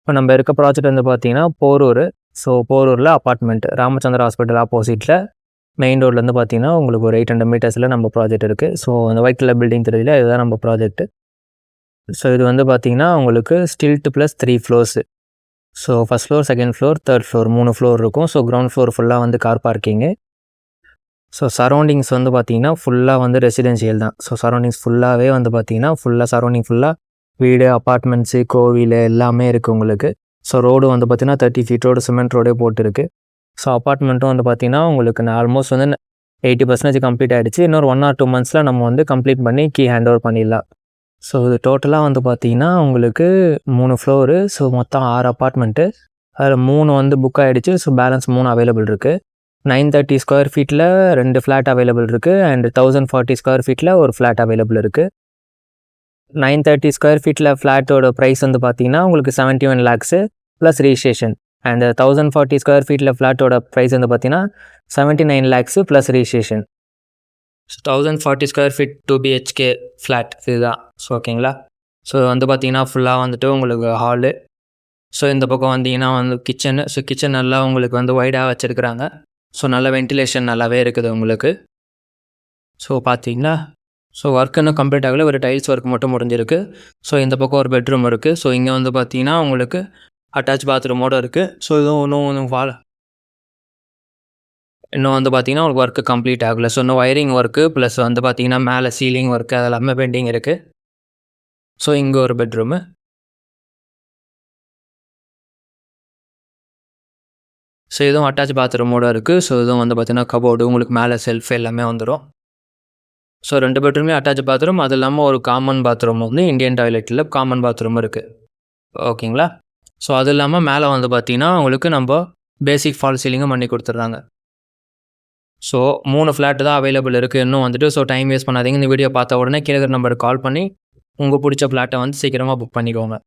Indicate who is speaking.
Speaker 1: இப்போ நம்ம இருக்க ப்ராஜெக்ட் வந்து பார்த்தீங்கன்னா போரூர். ஸோ போரூரில் அப்பார்ட்மெண்ட் ராமச்சந்திரா ஹாஸ்பிட்டல் ஆப்போசிட்டில் மெயின் ரோட்லேருந்து பார்த்தீங்கன்னா உங்களுக்கு ஒரு 800 மீட்டர்ஸில் நம்ம ப்ராஜெக்ட் இருக்குது. ஸோ அந்த ஒயிட் கலர் பில்டிங் தெரியல, இதுதான் நம்ம ப்ராஜெக்ட். ஸோ இது வந்து பார்த்தீங்கன்னா உங்களுக்கு ஸ்டில்ட் plus 3 floors. So first floor, second floor, third floor 3 floor இருக்கும். ஸோ கிரவுண்ட் ஃப்ளோர் ஃபுல்லாக வந்து கார் பார்க்கிங்கு. ஸோ சரௌண்டிங்ஸ் வந்து பார்த்தீங்கன்னா ஃபுல்லாக வந்து ரெசிடென்ஷியல் தான். ஸோ சரௌண்டிங்ஸ் ஃபுல்லாகவே வந்து பார்த்தீங்கன்னா சரௌண்டிங் ஃபுல்லாக வீடு, அப்பார்ட்மெண்ட்ஸு, கோவில் எல்லாமே இருக்குது உங்களுக்கு. ஸோ ரோடு வந்து பார்த்தீங்கன்னா 30 ஃபீட் ரோடு, சிமெண்ட் ரோடே போட்டுருக்கு. ஸோ அப்பார்ட்மெண்ட்டும் வந்து பார்த்தீங்கன்னா உங்களுக்கு ஆல்மோஸ்ட் வந்து 80% கம்ப்ளீட் ஆகிடுச்சு. இன்னொரு 1 or 2 monthஸில் நம்ம வந்து கம்ப்ளீட் பண்ணி கீ ஹேண்ட் ஓவர் பண்ணிடலாம். ஸோ இது டோட்டலாக வந்து பார்த்தீங்கன்னா உங்களுக்கு 3 ஃப்ளோரு. ஸோ மொத்தம் 6 அப்பார்ட்மெண்ட்டு. அதில் 3 வந்து புக் ஆகிடுச்சு. ஸோ பேலன்ஸ் 3 அவைலபிள் இருக்குது. 930 ஸ்கொயர் ஃபீட்டில் 2 ஃப்ளாட் அவைலபிள் இருக்குது. அண்ட் 1040 ஸ்கொயர் ஃபீட்டில் ஒரு ஃப்ளாட் அவைலபிள் இருக்குது. 930 ஸ்கொயர் ஃபீட்டில் ஃப்ளாட்டோட ப்ரைஸ் வந்து பார்த்தீங்கன்னா உங்களுக்கு 71 lakhs plus registration. And 1040 square ஃபீட்டில் ஃப்ளாட்டோட ப்ரைஸ் வந்து பார்த்தீங்கன்னா 79 lakhs plus registration. 1040 square feet 2 BHK flat இதுதான். ஸோ ஓகேங்களா. ஸோ வந்து பார்த்தீங்கன்னா ஃபுல்லாக வந்துட்டு உங்களுக்கு ஹாலு. ஸோ இந்த பக்கம் வந்தீங்கன்னா வந்து கிச்சனு. ஸோ கிச்சன் நல்லா உங்களுக்கு வந்து வைடாக வச்சுருக்குறாங்க. ஸோ நல்ல வென்டிலேஷன் நல்லாவே இருக்குது உங்களுக்கு. ஸோ பார்த்தீங்களா. ஸோ ஒர்க் இன்னும் கம்ப்ளீட் ஆகலை, ஒரு டைல்ஸ் ஒர்க் மட்டும் முடிஞ்சிருக்கு. ஸோ இந்த பக்கம் ஒரு பெட்ரூம் இருக்குது. ஸோ இங்கே வந்து பார்த்தீங்கன்னா உங்களுக்கு அட்டாச் பாத்ரூமோடு இருக்குது. ஸோ இதுவும் இன்னும் வந்து பார்த்தீங்கன்னா உங்களுக்கு ஒர்க்கு கம்ப்ளீட் ஆகலை. ஸோ இன்னும் ஒயரிங் ஒர்க்கு ப்ளஸ் வந்து பார்த்தீங்கன்னா மேலே சீலிங் ஒர்க்கு அதெல்லாமே பெண்டிங் இருக்குது. ஸோ இங்கே ஒரு பெட்ரூமு. ஸோ இதுவும் அட்டாச் பாத்ரூமோடு இருக்குது. ஸோ இதுவும் வந்து பார்த்தீங்கன்னா கபோர்டு உங்களுக்கு மேலே செல்ஃப் எல்லாமே வந்துடும். ஸோ 2 பெட்ரூம்லேயும் அட்டாச் பாத்ரூம், அது இல்லாமல் ஒரு காமன் பாத்ரூம் வந்து இந்தியன் டாய்லெட்டில் காமன் பாத்ரூம் இருக்குது. ஓகேங்களா. ஸோ அது இல்லாமல் மேலே வந்து பார்த்தீங்கன்னா உங்களுக்கு நம்ம பேசிக் ஃபால் சீலிங்கும் பண்ணி கொடுத்துட்றாங்க. ஸோ 3 ஃப்ளாட்டு தான் அவைலபிள் இருக்குது இன்னும் வந்துட்டு. ஸோ டைம் வேஸ்ட் பண்ணாதீங்க. இந்த வீடியோ பார்த்த உடனே கீழே நம்பருக்கு கால் பண்ணி உங்கள் பிடிச்ச ஃப்ளாட்டை வந்து சீக்கிரமாக புக் பண்ணிக்கோங்க.